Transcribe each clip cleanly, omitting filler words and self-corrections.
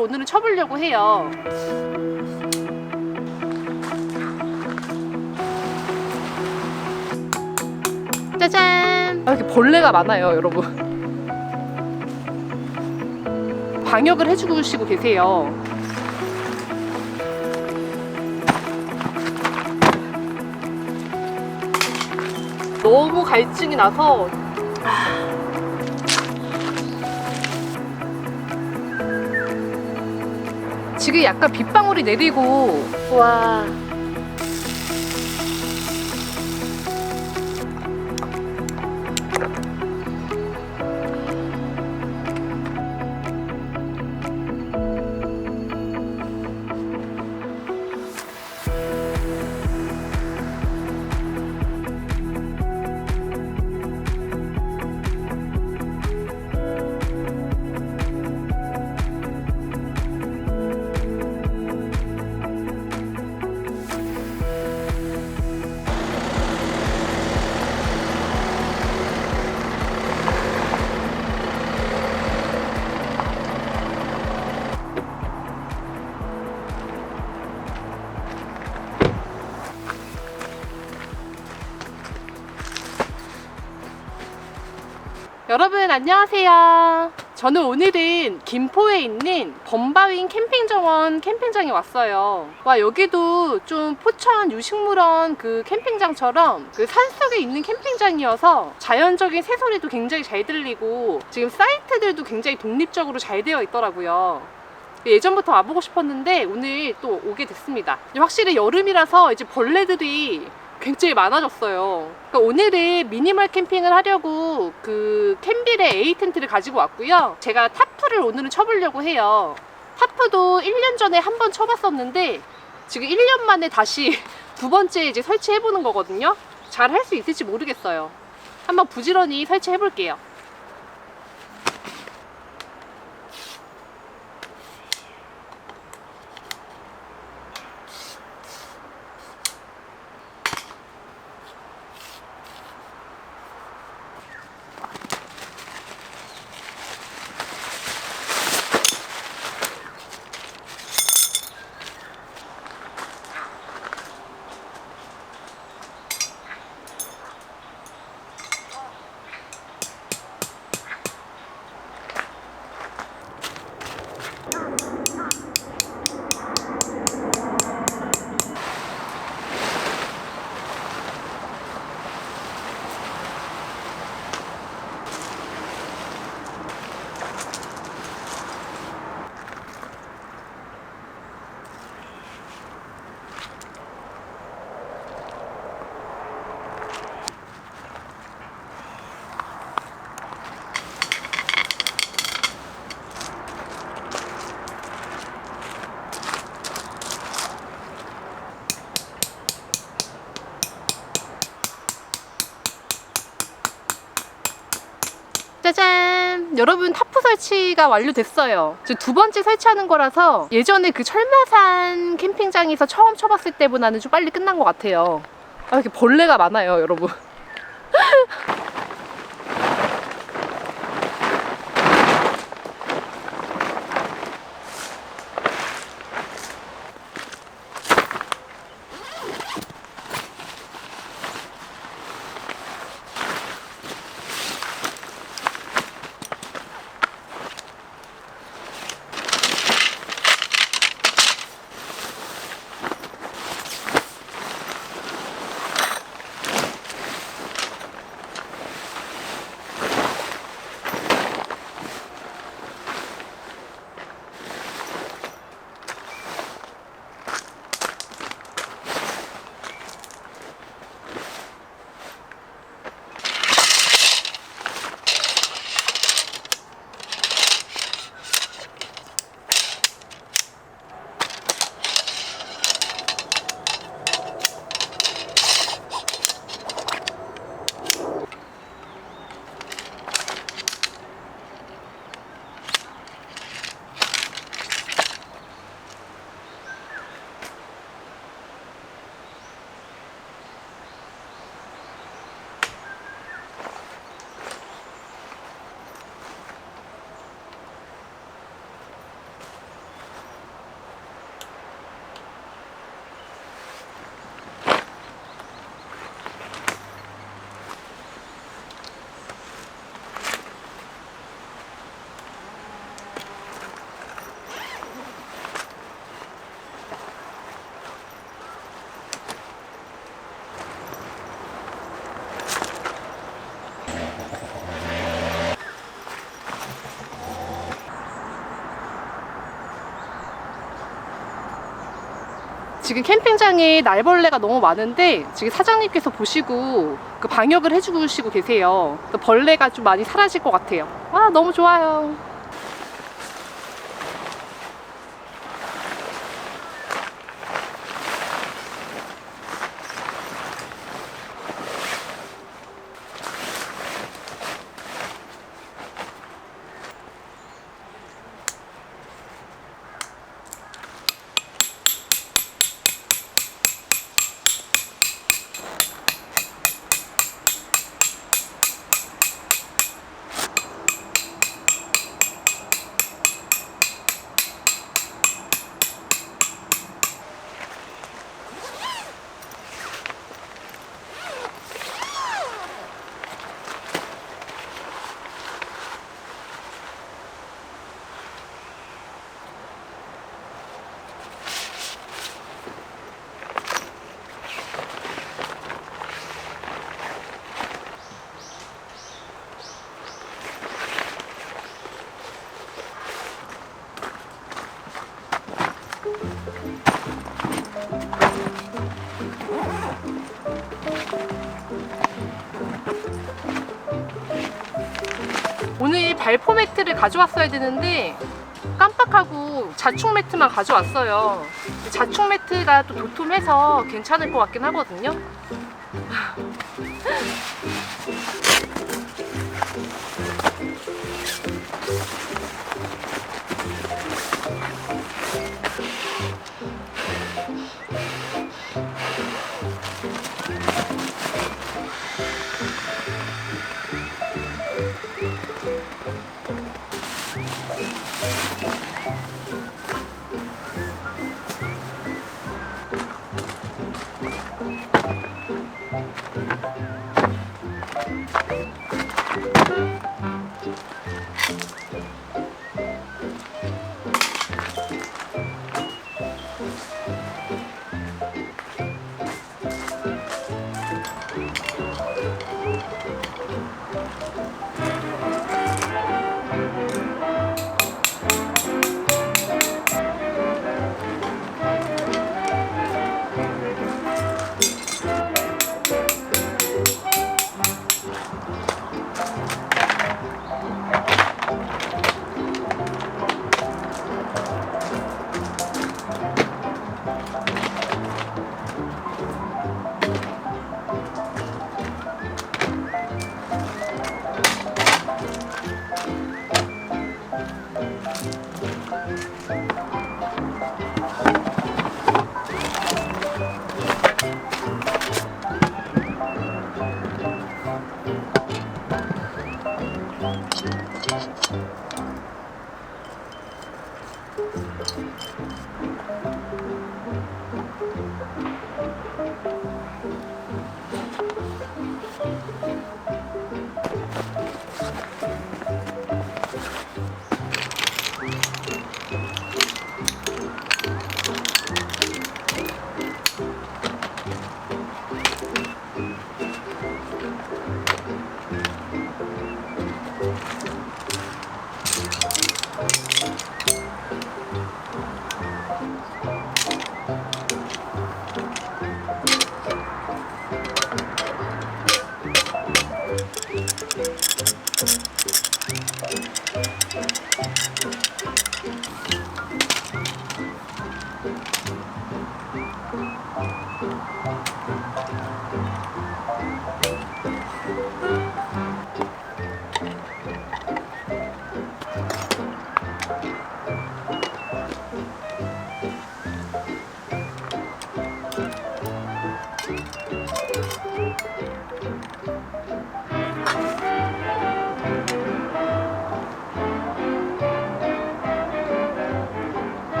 오늘은 쳐보려고 해요. 짜잔! 이렇게 벌레가 많아요, 여러분. 방역을 해주시고 계세요. 너무 갈증이 나서 지금 약간 빗방울이 내리고 와. 여러분 안녕하세요. 저는 오늘은 김포에 있는 범바윈 캠핑정원 캠핑장에 왔어요. 와, 여기도 좀 포천 유식물원 그 캠핑장처럼 그 산속에 있는 캠핑장이어서 자연적인 새소리도 굉장히 잘 들리고 지금 사이트들도 굉장히 독립적으로 잘 되어 있더라고요. 예전부터 와보고 싶었는데 오늘 또 오게 됐습니다. 확실히 여름이라서 이제 벌레들이 굉장히 많아졌어요. 그러니까 오늘은 미니멀 캠핑을 하려고 그 캠빌의 A 텐트를 가지고 왔고요. 제가 타프를 오늘은 쳐보려고 해요. 타프도 1년 전에 한 번 쳐봤었는데 지금 1년 만에 다시 두 번째 이제 설치해보는 거거든요. 잘 할 수 있을지 모르겠어요. 한번 부지런히 설치해볼게요. 짜잔! 여러분, 타프 설치가 완료됐어요. 저 두 번째 설치하는 거라서 예전에 그 철마산 캠핑장에서 처음 쳐봤을 때보다는 좀 빨리 끝난 것 같아요. 아, 이렇게 벌레가 많아요, 여러분. 지금 캠핑장에 날벌레가 너무 많은데 지금 사장님께서 보시고 그 방역을 해주시고 계세요. 벌레가 좀 많이 사라질 것 같아요. 와, 너무 좋아요. 오늘 발포 매트를 가져왔어야 되는데 깜빡하고 자충 매트만 가져왔어요. 자충 매트가 또 도톰해서 괜찮을 것 같긴 하거든요.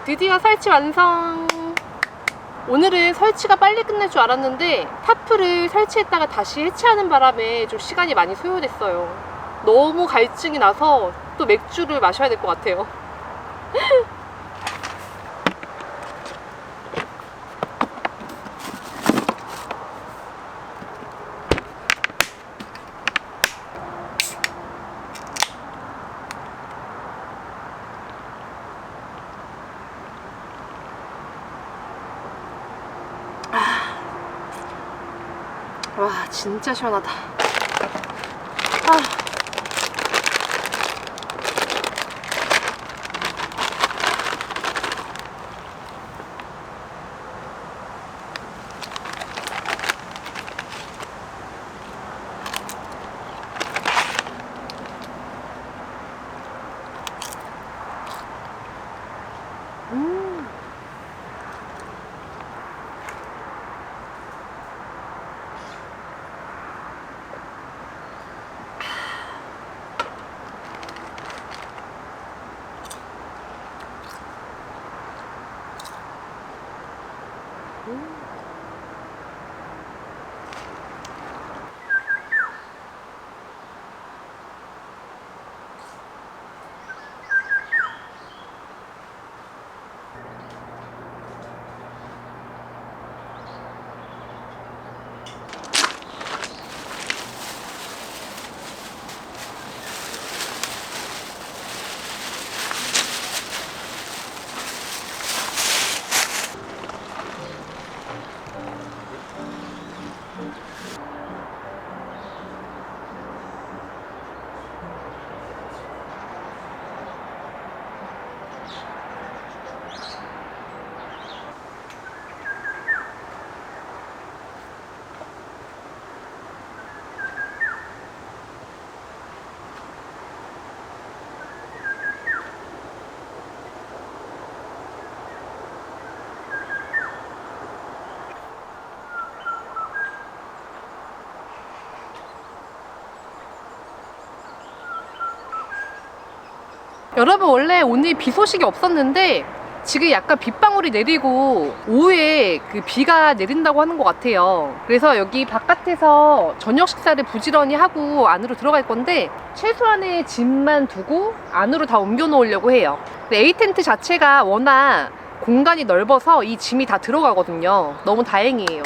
드디어 설치 완성. 오늘은 설치가 빨리 끝낼 줄 알았는데 타프를 설치했다가 다시 해체하는 바람에 좀 시간이 많이 소요됐어요. 너무 갈증이 나서 또 맥주를 마셔야 될 것 같아요. 와, 진짜 시원하다. 아. 여러분, 원래 오늘 비 소식이 없었는데 지금 약간 빗방울이 내리고 오후에 그 비가 내린다고 하는 것 같아요. 그래서 여기 바깥에서 저녁 식사를 부지런히 하고 안으로 들어갈 건데 최소한의 짐만 두고 안으로 다 옮겨 놓으려고 해요. A 텐트 자체가 워낙 공간이 넓어서 이 짐이 다 들어가거든요. 너무 다행이에요.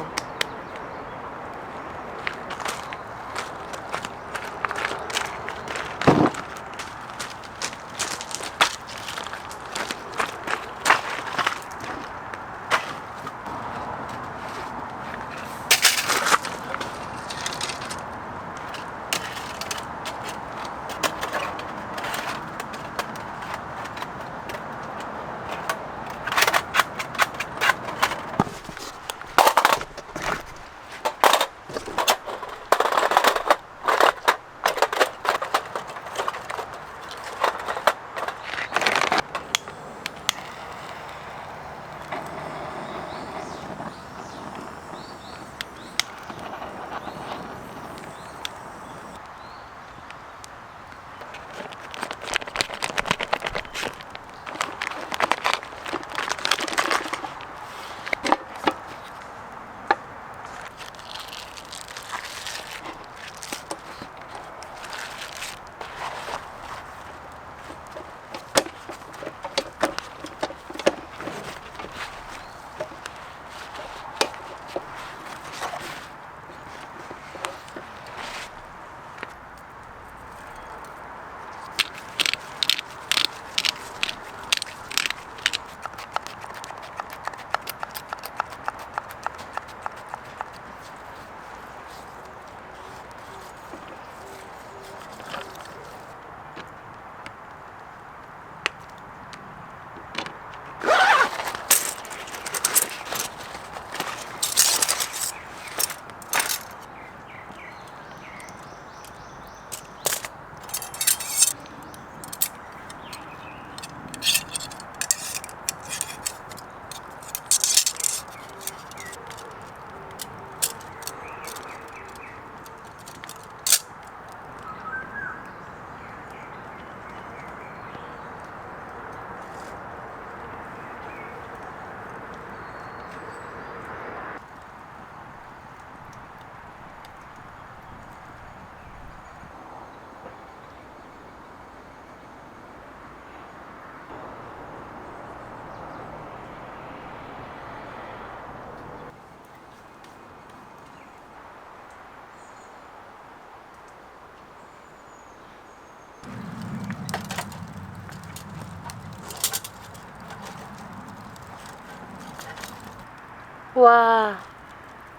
와,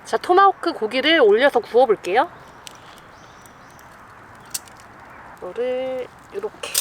자, 토마호크 고기를 올려서 구워볼게요. 이거를 이렇게.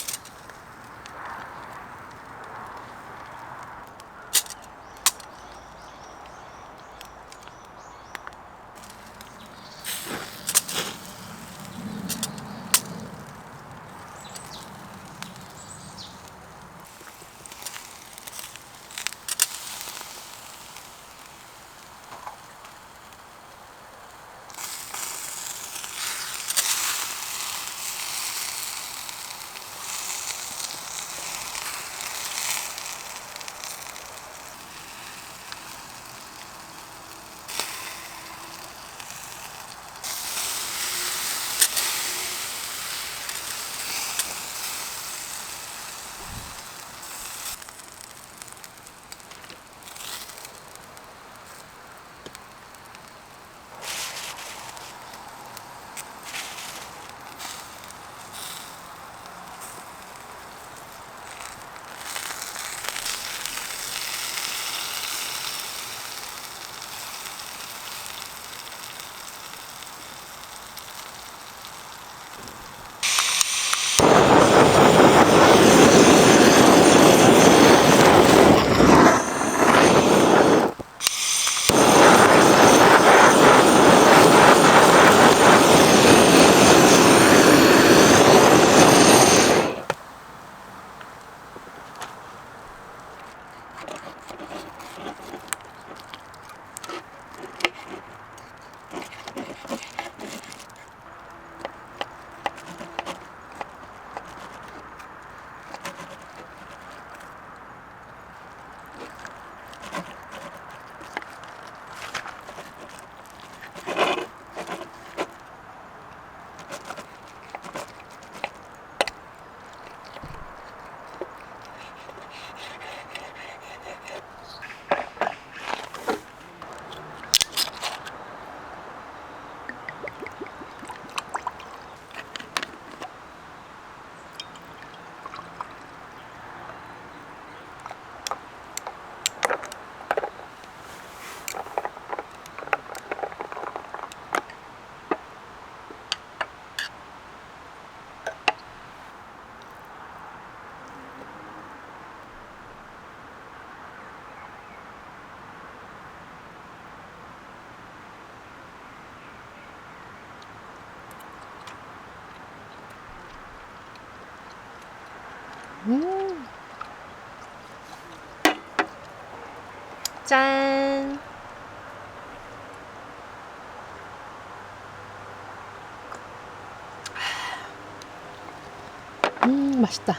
짠. 맛있다.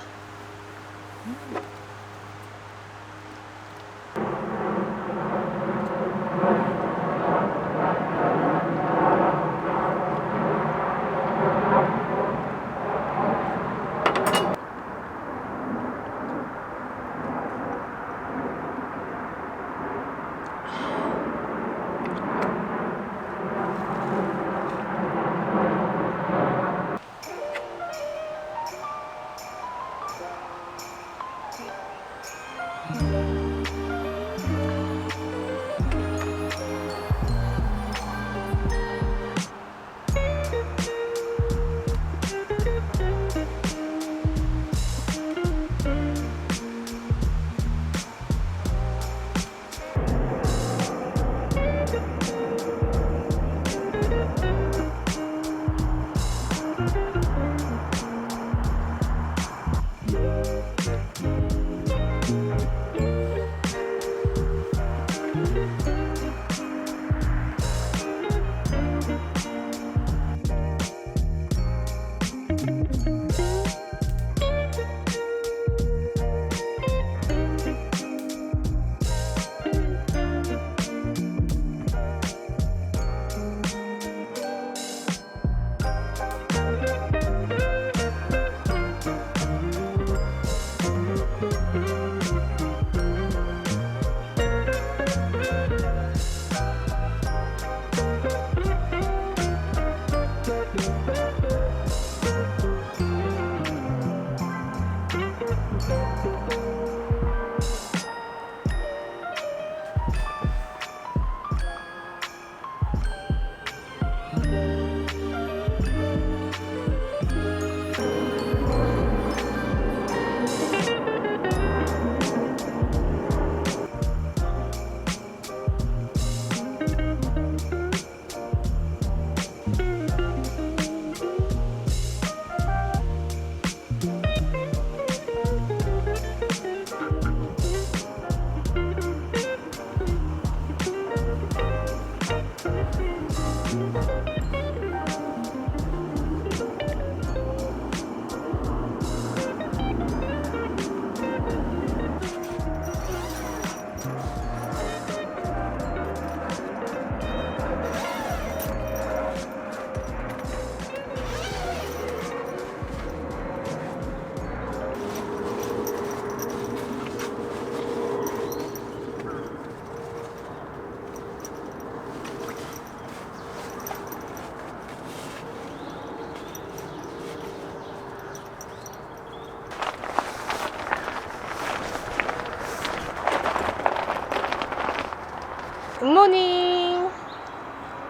굿모닝.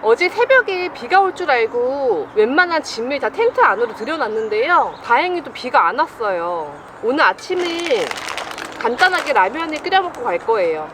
어제 새벽에 비가 올 줄 알고 웬만한 짐을 다 텐트 안으로 들여놨는데요, 다행히도 비가 안 왔어요. 오늘 아침은 간단하게 라면을 끓여 먹고 갈 거예요.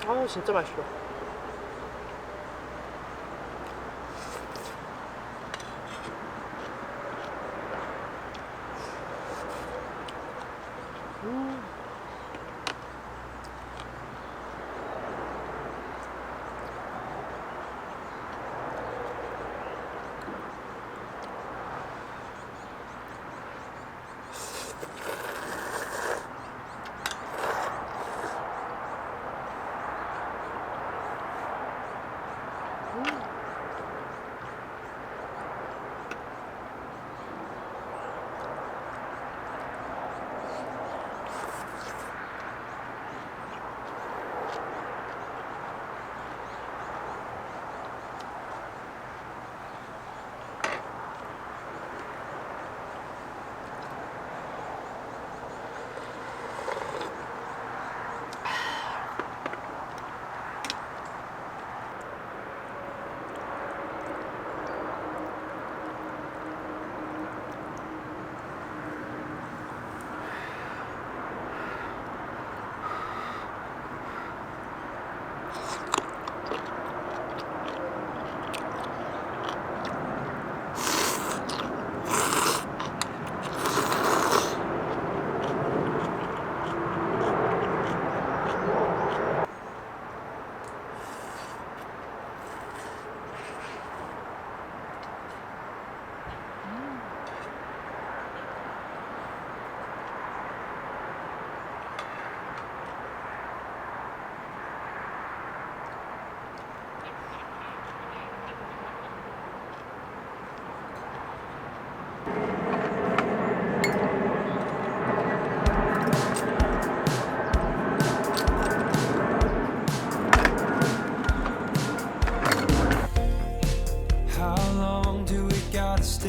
아우, 진짜 맛있어.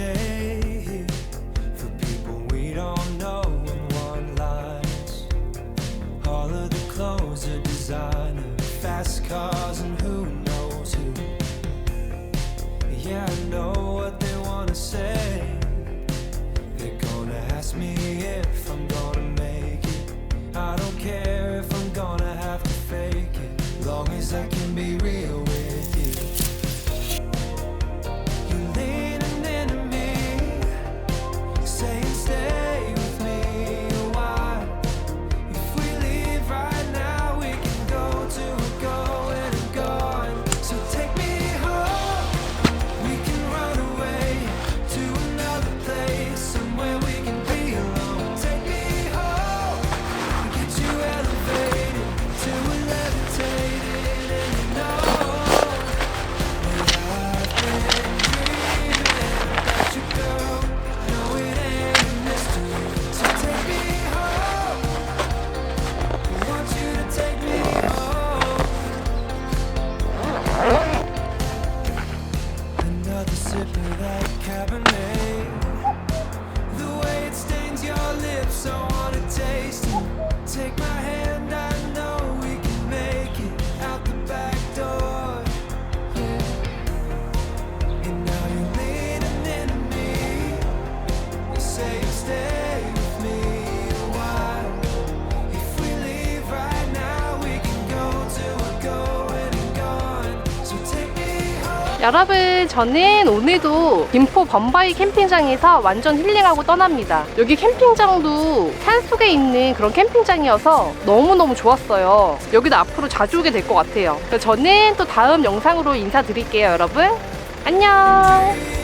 stay here for people we don't know and want lies. All of the clothes are designer, fast cars and who knows who. Yeah, I know what they wanna say. They're gonna ask me if I'm gonna make it. I don't care if I'm gonna have to fake it, long as I can be real with you. You're leaning into me, saying stay with me a while. If we leave right now, we can go to a going and gone. So take me home, we can run away to another place, somewhere we can be alone. Take me home, get you elevated to a levitated, and you know that I've been dreaming about you, girl. No, it ain't a mystery. So take me home, I want you to take me home. Another sip of that Cabernet. The way it stains your lips, I wanna taste it. Take my hand, I know we can make it out the back door. Yeah. And now you're leaning into me. You say you'll stay with me a while. If we leave right now, we can go to a going and gone. So take me home. 여러분, 저는 오늘도 김포 범바위 캠핑장에서 완전 힐링하고 떠납니다. 여기 캠핑장도 산속에 있는 그런 캠핑장이어서 너무너무 좋았어요. 여기도 앞으로 자주 오게 될 것 같아요. 그래서 저는 또 다음 영상으로 인사드릴게요, 여러분. 안녕.